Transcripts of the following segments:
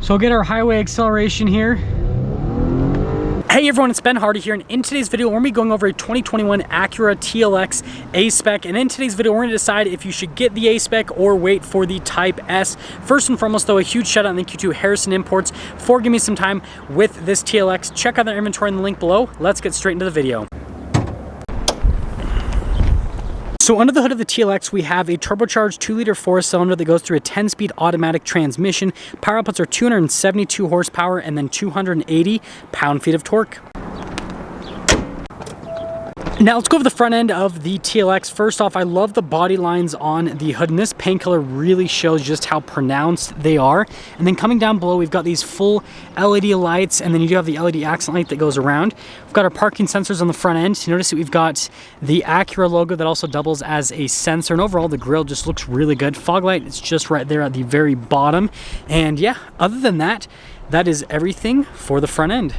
So we'll get our highway acceleration here. Hey everyone, it's Ben Hardy here, and in today's video we're going to be going over a 2021 Acura TLX A-Spec, and in today's video we're going to decide if you should get the A-Spec or wait for the Type S. First and foremost though, a huge shout out and thank you to Harrison Imports for giving me some time with this TLX. Check out their inventory in the link below. Let's get straight into the video. So under the hood of the TLX, we have a turbocharged 2-liter 4-cylinder that goes through a 10-speed automatic transmission. Power outputs are 272 horsepower and then 280 pound-feet of torque. Now let's go over the front end of the TLX. First off, I love the body lines on the hood, and this paint color really shows just how pronounced they are. And then coming down below, we've got these full LED lights, and then you do have the LED accent light that goes around. We've got our parking sensors on the front end. You notice that we've got the Acura logo that also doubles as a sensor, and overall the grille just looks really good. Fog light is just right there at the very bottom. And yeah, other than that, that is everything for the front end.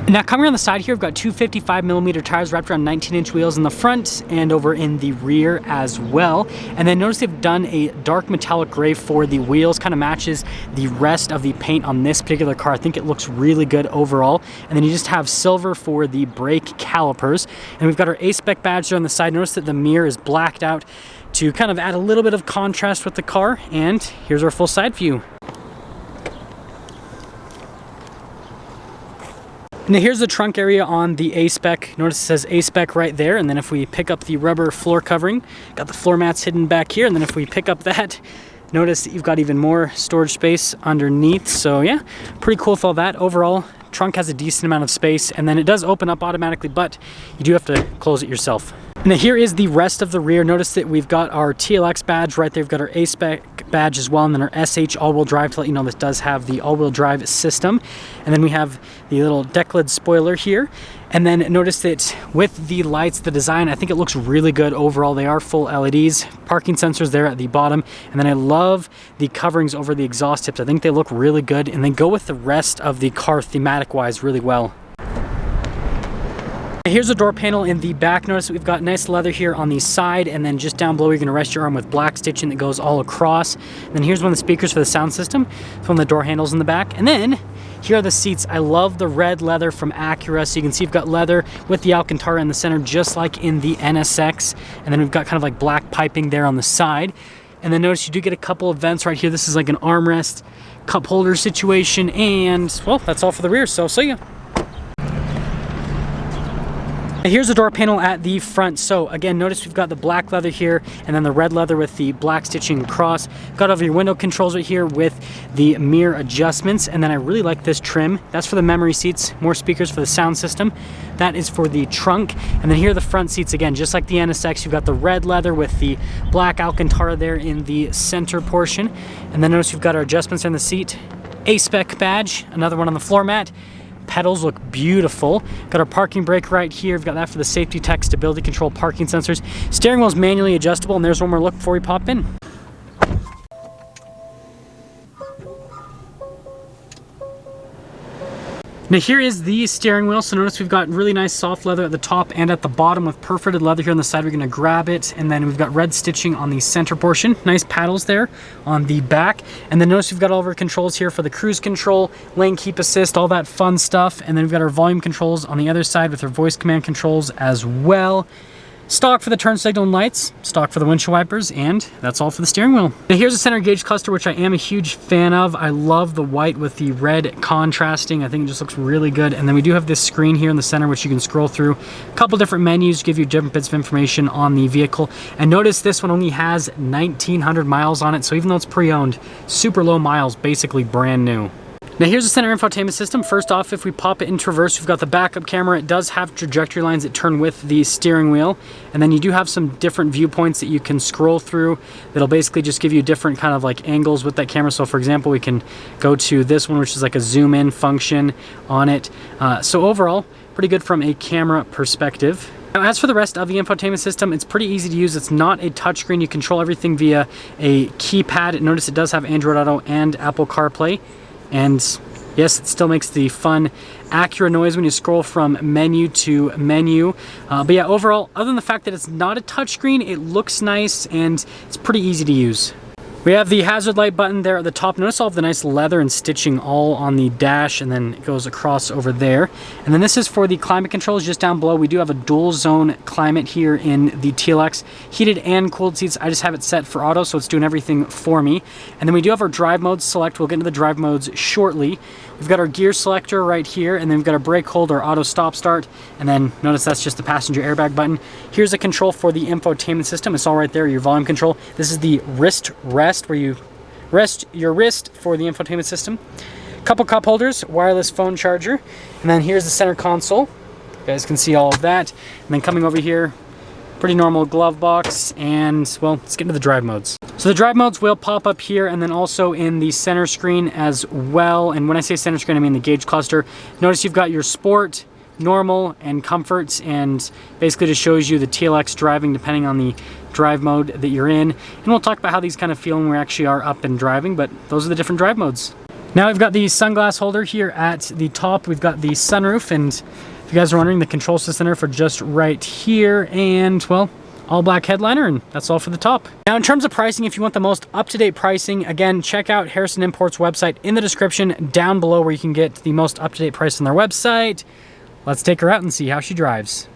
Now coming around the side here, we've got two 55mm tires wrapped around 19-inch wheels in the front and over in the rear as well. And then notice they've done a dark metallic gray for the wheels, kind of matches the rest of the paint on this particular car. I think it looks really good overall. And then you just have silver for the brake calipers. And we've got our A-Spec badge there on the side. Notice that the mirror is blacked out to kind of add a little bit of contrast with the car. And here's our full side view. Now here's the trunk area on the A-Spec. Notice it says A-Spec right there, and then if we pick up the rubber floor covering, got the floor mats hidden back here, and then if we pick up that, notice that you've got even more storage space underneath. So yeah, pretty cool with all that. Overall, trunk has a decent amount of space, and then it does open up automatically, but you do have to close it yourself. Now here is the rest of the rear. Notice that we've got our TLX badge right there. We've got our A-Spec badge as well, and then our SH all-wheel drive to let you know this does have the all-wheel drive system. And then we have the little deck lid spoiler here. And then notice that with the lights, the design, I think it looks really good overall. They are full LEDs, parking sensors there at the bottom. And then I love the coverings over the exhaust tips. I think they look really good, and they go with the rest of the car thematic-wise really well. Here's a door panel in the back. Notice we've got nice leather here on the side, and then just down below you're going to rest your arm with black stitching that goes all across. And then here's one of the speakers for the sound system. It's one of the door handles in the back. And then here are the seats. I love the red leather from Acura. So you can see you've got leather with the Alcantara in the center, just like in the NSX. And then we've got kind of like black piping there on the side. And then notice you do get a couple of vents right here. This is like an armrest cup holder situation. And well, that's all for the rear. So see ya. Here's the door panel at the front. So again, notice we've got the black leather here and then the red leather with the black stitching across. Got all of your window controls right here with the mirror adjustments. And then I really like this trim. That's for the memory seats, more speakers for the sound system. That is for the trunk. And then here are the front seats again, just like the NSX. You've got the red leather with the black Alcantara there in the center portion. And then notice we've got our adjustments in the seat. A-Spec badge, another one on the floor mat. Pedals look beautiful. Got our parking brake right here. We've got that for the safety tech, stability control, parking sensors. Steering wheel is manually adjustable, and there's one more look before we pop in. Now here is the steering wheel. So notice we've got really nice soft leather at the top and at the bottom with perforated leather here on the side. We're going to grab it, and then we've got red stitching on the center portion. Nice paddles there on the back. And then notice we've got all of our controls here for the cruise control, lane keep assist, all that fun stuff. And then we've got our volume controls on the other side with our voice command controls as well. Stock for the turn signal and lights, stock for the windshield wipers, and that's all for the steering wheel. Now here's a center gauge cluster, which I am a huge fan of. I love the white with the red contrasting. I think it just looks really good. And then we do have this screen here in the center, which you can scroll through. A couple different menus, give you different bits of information on the vehicle. And notice this one only has 1,900 miles on it. So even though it's pre-owned, super low miles, basically brand new. Now here's the center infotainment system. First off, if we pop it into reverse, we've got the backup camera. It does have trajectory lines that turn with the steering wheel. And then you do have some different viewpoints that you can scroll through that'll basically just give you different kind of like angles with that camera. So for example, we can go to this one, which is like a zoom in function on it. So overall, pretty good from a camera perspective. Now, as for the rest of the infotainment system, it's pretty easy to use. It's not a touchscreen. You control everything via a keypad. Notice it does have Android Auto and Apple CarPlay. And yes, it still makes the fun Acura noise when you scroll from menu to menu. But yeah, overall, other than the fact that it's not a touchscreen, it looks nice and it's pretty easy to use. We have the hazard light button there at the top. Notice all of the nice leather and stitching all on the dash, and then it goes across over there. And then this is for the climate controls just down below. We do have a dual zone climate here in the TLX. Heated and cooled seats. I just have it set for auto, so it's doing everything for me. And then we do have our drive modes select. We'll get into the drive modes shortly. We've got our gear selector right here, and then we've got our brake hold, our auto stop start, and then notice that's just the passenger airbag button. Here's a control for the infotainment system. It's all right there, your volume control. This is the wrist rest, where you rest your wrist for the infotainment system. Couple cup holders, wireless phone charger, and then here's the center console. You guys can see all of that. And then coming over here, pretty normal glove box, and well, let's get into the drive modes. So the drive modes will pop up here, and then also in the center screen as well. And when I say center screen, I mean the gauge cluster. Notice you've got your sport, normal, and comfort, and basically just shows you the TLX driving depending on the drive mode that you're in. And we'll talk about how these kind of feel when we actually are up and driving, but those are the different drive modes. Now we've got the sunglass holder here at the top. We've got the sunroof, and if you guys are wondering, the control system are for just right here, and well, all black headliner, and that's all for the top. Now in terms of pricing, if you want the most up-to-date pricing, again, check out Harrison Imports website in the description down below, where you can get the most up-to-date price on their website. Let's take her out and see how she drives.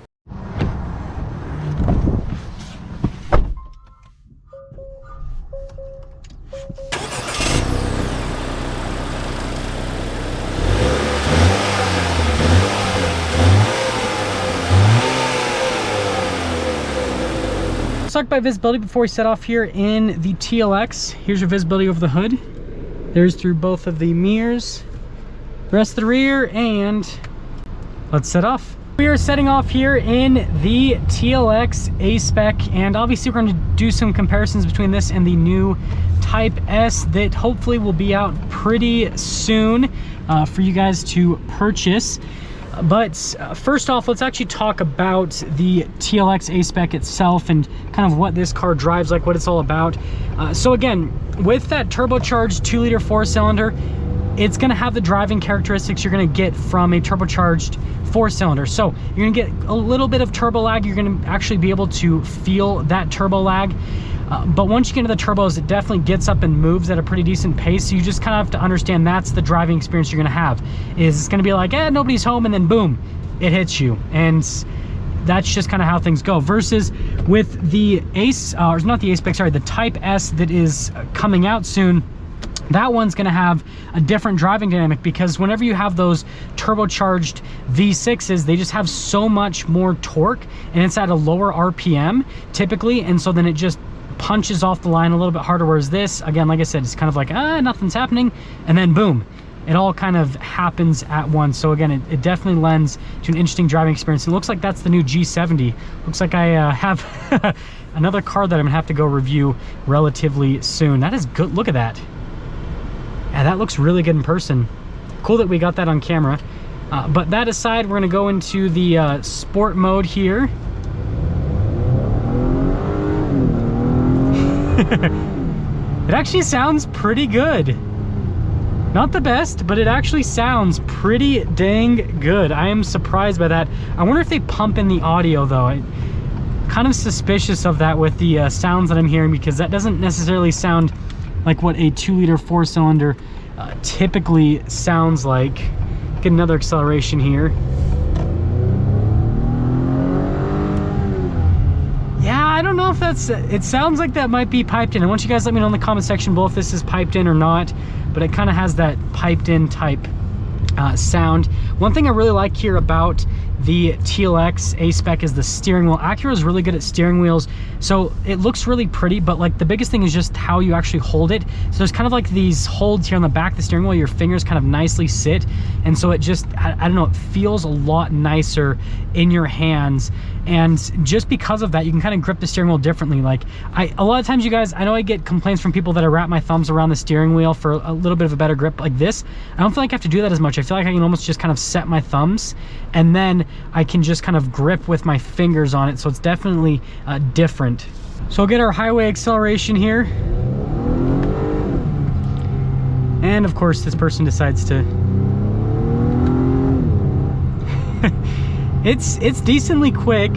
Talk about visibility before we set off here in the TLX. Here's your visibility over the hood. There's through both of the mirrors, the rest of the rear, and let's set off. We are setting off here in the TLX A-Spec, and obviously we're going to do some comparisons between this and the new Type S that hopefully will be out pretty soon for you guys to purchase. But first off, let's actually talk about the TLX A-Spec itself and kind of what this car drives like, what it's all about. So again, with that turbocharged 2-liter 4-cylinder, it's going to have the driving characteristics you're going to get from a turbocharged 4-cylinder. So you're going to get a little bit of turbo lag. You're going to actually be able to feel that turbo lag. But once you get into the turbos, it definitely gets up and moves at a pretty decent pace. So you just kind of have to understand that's the driving experience you're going to have. Is it's going to be like, nobody's home, and then boom, it hits you. And that's just kind of how things go. Versus with the the Type S that is coming out soon, that one's going to have a different driving dynamic, because whenever you have those turbocharged V6s, they just have so much more torque, and it's at a lower RPM typically, and so then it just punches off the line a little bit harder. Whereas this, again, like I said, it's kind of like, nothing's happening, and then boom, it all kind of happens at once. So again, it definitely lends to an interesting driving experience. And it looks like that's the new G70. Looks like I have another car that I'm gonna have to go review relatively soon. That is good. Look at that. Yeah, that looks really good in person. Cool that we got that on camera. But that aside, we're gonna go into the sport mode here. It actually sounds pretty good. Not the best, but it actually sounds pretty dang good. I am surprised by that. I wonder if they pump in the audio though. I'm kind of suspicious of that with the sounds that I'm hearing, because that doesn't necessarily sound like what a 2-liter 4-cylinder typically sounds like. Get another acceleration here. Yeah, I don't know if that's, it sounds like that might be piped in. I want you guys to let me know in the comment section below if this is piped in or not, but it kind of has that piped in type sound. One thing I really like here about the TLX A-Spec is the steering wheel. Acura is really good at steering wheels, so it looks really pretty, but like the biggest thing is just how you actually hold it. So there's kind of like these holds here on the back of the steering wheel, your fingers kind of nicely sit, and so it just, I don't know, it feels a lot nicer in your hands. And just because of that, you can kind of grip the steering wheel differently. Like a lot of times, you guys, I know I get complaints from people that I wrap my thumbs around the steering wheel for a little bit of a better grip. Like this, I don't feel like I have to do that as much. I feel like I can almost just kind of set my thumbs, and then I can just kind of grip with my fingers on it. So it's definitely different. So we'll get our highway acceleration here. And of course, this person decides to it's decently quick.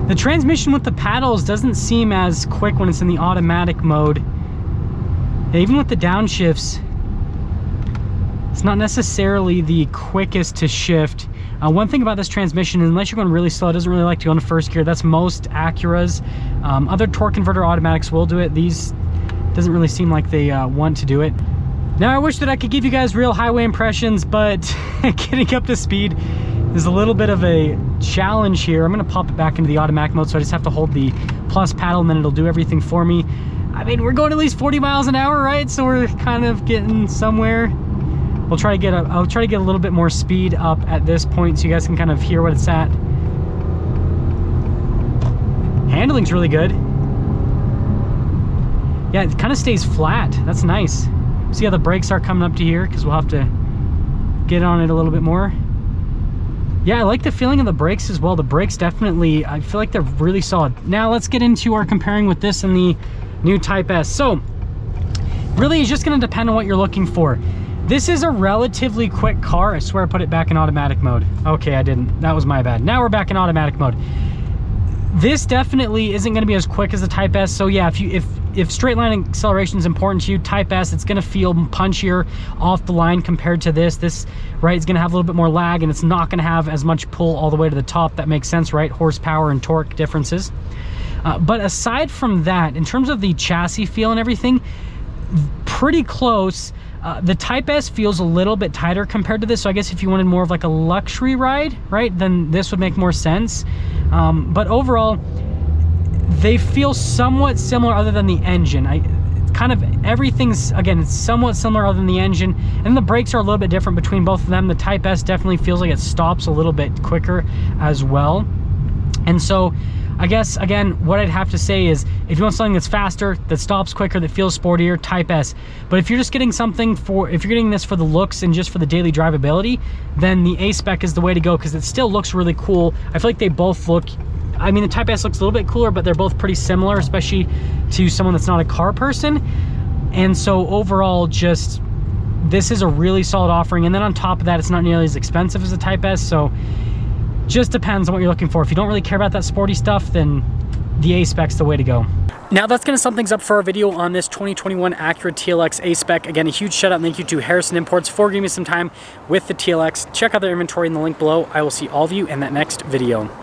The transmission with the paddles doesn't seem as quick when it's in the automatic mode. And even with the downshifts, it's not necessarily the quickest to shift. One thing about this transmission, unless you're going really slow, it doesn't really like to go into first gear. That's most Acuras. Other torque converter automatics will do it. These doesn't really seem like they want to do it. Now I wish that I could give you guys real highway impressions, but getting up to speed is a little bit of a challenge here. I'm going to pop it back into the automatic mode, so I just have to hold the plus paddle and then it'll do everything for me. I mean, we're going at least 40 miles an hour, right? So we're kind of getting somewhere. I'll try to get a little bit more speed up at this point so you guys can kind of hear what it's at. Handling's really good. Yeah, it kind of stays flat. That's nice. See how the brakes are coming up to here, because we'll have to get on it a little bit more. Yeah, I like the feeling of the brakes as well. The brakes definitely, I feel like they're really solid. Now let's get into our comparing with this and the new Type S. So really it's just going to depend on what you're looking for. This is a relatively quick car. I swear I put it back in automatic mode. Okay, I didn't. That was my bad. Now we're back in automatic mode. This definitely isn't going to be as quick as the Type S. So yeah, if straight line acceleration is important to you, Type S, it's going to feel punchier off the line compared to this. This, right, is going to have a little bit more lag, and it's not going to have as much pull all the way to the top. That makes sense, right? Horsepower and torque differences. But aside from that, in terms of the chassis feel and everything, pretty close. The Type S feels a little bit tighter compared to this, so I guess if you wanted more of like a luxury ride, right, then this would make more sense. But overall, they feel somewhat similar other than the engine. Everything's, again, it's somewhat similar other than the engine, and the brakes are a little bit different between both of them. The Type S definitely feels like it stops a little bit quicker as well. And so I guess, again, what I'd have to say is, if you want something that's faster, that stops quicker, that feels sportier, Type S. But if you're just getting something for, if you're getting this for the looks and just for the daily drivability, then the A-Spec is the way to go, because it still looks really cool. I feel like they both look, I mean, the Type S looks a little bit cooler, but they're both pretty similar, especially to someone that's not a car person. And so overall, just, this is a really solid offering. And then on top of that, it's not nearly as expensive as the Type S, so just depends on what you're looking for. If you don't really care about that sporty stuff, then the A-Spec's the way to go. Now that's going to sum things up for our video on this 2021 Acura TLX A-Spec. Again, a huge shout out and thank you to Harrison Imports for giving me some time with the TLX. Check out their inventory in the link below. I will see all of you in that next video.